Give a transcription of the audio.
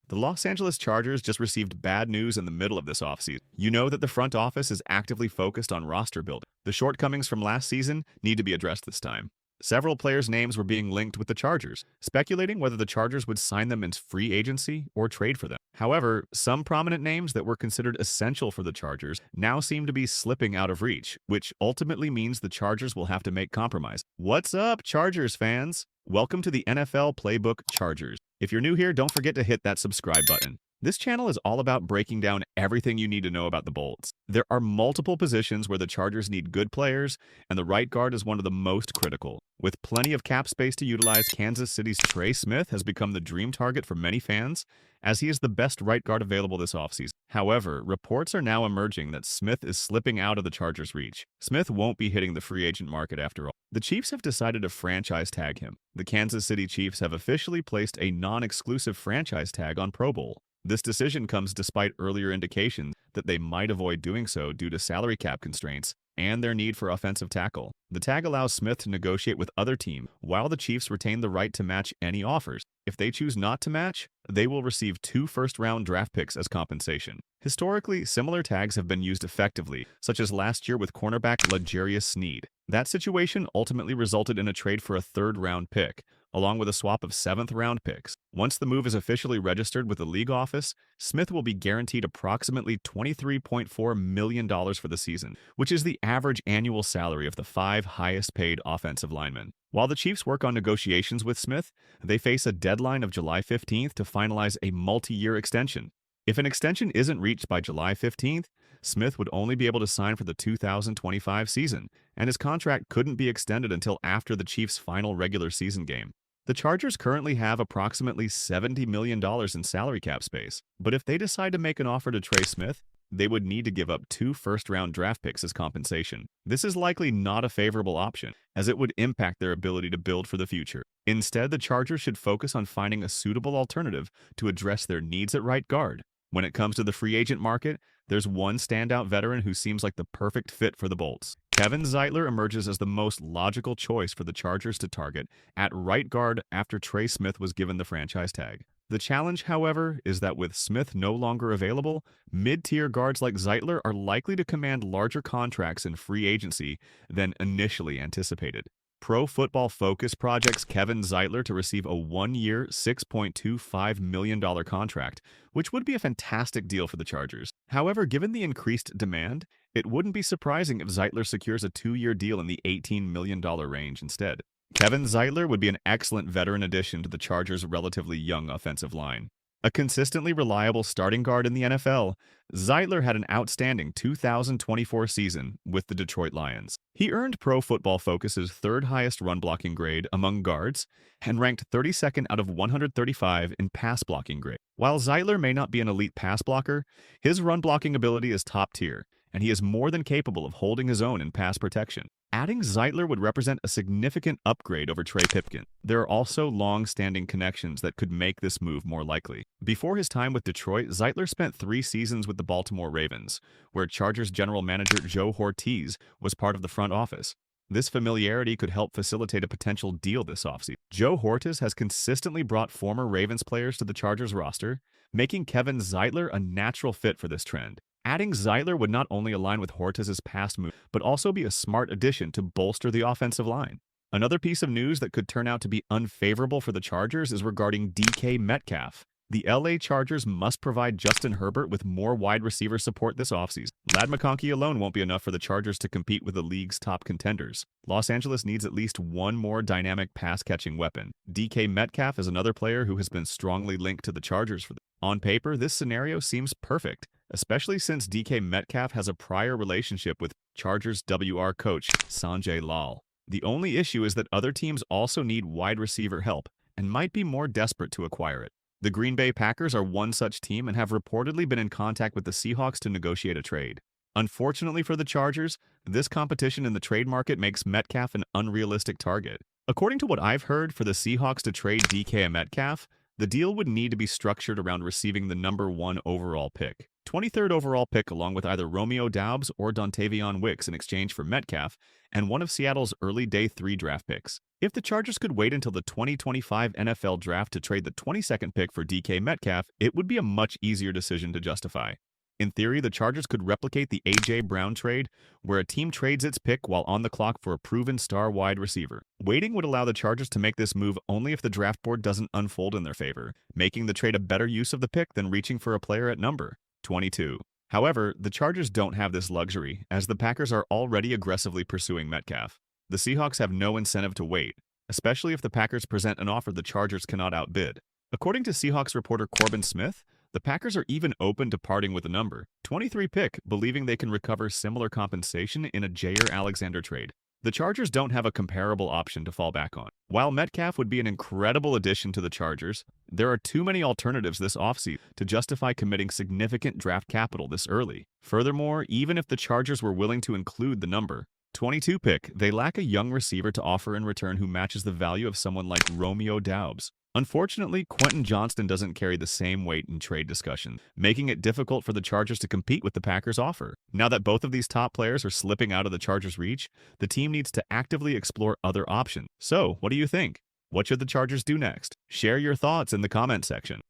The Los Angeles Chargers just received bad news in the middle of this offseason. You know that the front office is actively focused on roster building. The shortcomings from last season need to be addressed this time. Several players' names were being linked with the Chargers, speculating whether the Chargers would sign them in free agency or trade for them. However, some prominent names that were considered essential for the Chargers now seem to be slipping out of reach, which ultimately means the Chargers will have to make compromise. What's up, Chargers fans? Welcome to the NFL Playbook Chargers. If you're new here, don't forget to hit that subscribe button. This channel is all about breaking down everything you need to know about the Bolts. There are multiple positions where the Chargers need good players, and the right guard is one of the most critical. With plenty of cap space to utilize, Kansas City's Trey Smith has become the dream target for many fans, as he is the best right guard available this offseason. However, reports are now emerging that Smith is slipping out of the Chargers' reach. Smith won't be hitting the free agent market after all. The Chiefs have decided to franchise tag him. The Kansas City Chiefs have officially placed a non-exclusive franchise tag on Pro Bowl. This decision comes despite earlier indications that they might avoid doing so due to salary cap constraints and their need for offensive tackle. The tag allows Smith to negotiate with other teams, while the Chiefs retain the right to match any offers. If they choose not to match, they will receive 2 first-round draft picks as compensation. Historically, similar tags have been used effectively, such as last year with cornerback L'Jarius Sneed. That situation ultimately resulted in a trade for a 3rd-round pick, along with a swap of 7th-round picks. Once the move is officially registered with the league office, Smith will be guaranteed approximately $23.4 million for the season, which is the average annual salary of the 5 highest-paid offensive linemen. While the Chiefs work on negotiations with Smith, they face a deadline of July 15th to finalize a multi-year extension. If an extension isn't reached by July 15th, Smith would only be able to sign for the 2025 season, and his contract couldn't be extended until after the Chiefs' final regular season game. The Chargers currently have approximately $70 million in salary cap space, but if they decide to make an offer to Trey Smith, they would need to give up 2 first-round draft picks as compensation. This is likely not a favorable option, as it would impact their ability to build for the future. Instead, the Chargers should focus on finding a suitable alternative to address their needs at right guard. When it comes to the free agent market, there's one standout veteran who seems like the perfect fit for the Bolts. Kevin Zeitler emerges as the most logical choice for the Chargers to target at right guard after Trey Smith was given the franchise tag. The challenge, however, is that with Smith no longer available, mid-tier guards like Zeitler are likely to command larger contracts in free agency than initially anticipated. Pro Football Focus projects Kevin Zeitler to receive a 1-year, $6.25 million contract, which would be a fantastic deal for the Chargers. However, given the increased demand, it wouldn't be surprising if Zeitler secures a 2-year deal in the $18 million range instead. Kevin Zeitler would be an excellent veteran addition to the Chargers' relatively young offensive line. A consistently reliable starting guard in the NFL, Zeitler had an outstanding 2024 season with the Detroit Lions. He earned Pro Football Focus's 3rd highest run blocking grade among guards and ranked 32nd out of 135 in pass blocking grade. While Zeitler may not be an elite pass blocker, his run blocking ability is top tier, and he is more than capable of holding his own in pass protection. Adding Zeitler would represent a significant upgrade over Trey Pipkin. There are also long-standing connections that could make this move more likely. Before his time with Detroit, Zeitler spent 3 seasons with the Baltimore Ravens, where Chargers general manager Joe Hortiz was part of the front office. This familiarity could help facilitate a potential deal this offseason. Joe Hortiz has consistently brought former Ravens players to the Chargers roster, making Kevin Zeitler a natural fit for this trend. Adding Zeitler would not only align with Hortiz's past move, but also be a smart addition to bolster the offensive line. Another piece of news that could turn out to be unfavorable for the Chargers is regarding DK Metcalf. The LA Chargers must provide Justin Herbert with more wide receiver support this offseason. Ladd McConkey alone won't be enough for the Chargers to compete with the league's top contenders. Los Angeles needs at least one more dynamic pass-catching weapon. DK Metcalf is another player who has been strongly linked to the Chargers. On paper, this scenario seems perfect, especially since DK Metcalf has a prior relationship with Chargers WR coach Sanjay Lal. The only issue is that other teams also need wide receiver help and might be more desperate to acquire it. The Green Bay Packers are one such team and have reportedly been in contact with the Seahawks to negotiate a trade. Unfortunately for the Chargers, this competition in the trade market makes Metcalf an unrealistic target. According to what I've heard, for the Seahawks to trade DK Metcalf, The deal would need to be structured around receiving the number 1 overall pick, 23rd overall pick, along with either Romeo Doubs or Dontavion Wicks in exchange for Metcalf, and one of Seattle's early day 3 draft picks. If the Chargers could wait until the 2025 NFL Draft to trade the 22nd pick for DK Metcalf, it would be a much easier decision to justify. In theory, the Chargers could replicate the A.J. Brown trade, where a team trades its pick while on the clock for a proven star wide receiver. Waiting would allow the Chargers to make this move only if the draft board doesn't unfold in their favor, making the trade a better use of the pick than reaching for a player at number 22. However, the Chargers don't have this luxury, as the Packers are already aggressively pursuing Metcalf. The Seahawks have no incentive to wait, especially if the Packers present an offer the Chargers cannot outbid. According to Seahawks reporter Corbin Smith, the Packers are even open to parting with the number 23 pick, believing they can recover similar compensation in a Jair Alexander trade. The Chargers don't have a comparable option to fall back on. While Metcalf would be an incredible addition to the Chargers, there are too many alternatives this offseason to justify committing significant draft capital this early. Furthermore, even if the Chargers were willing to include the number 22 pick, they lack a young receiver to offer in return who matches the value of someone like Romeo Doubs. Unfortunately, Quentin Johnston doesn't carry the same weight in trade discussion, making it difficult for the Chargers to compete with the Packers' offer. Now that both of these top players are slipping out of the Chargers' reach, the team needs to actively explore other options. So, what do you think? What should the Chargers do next? Share your thoughts in the comment section.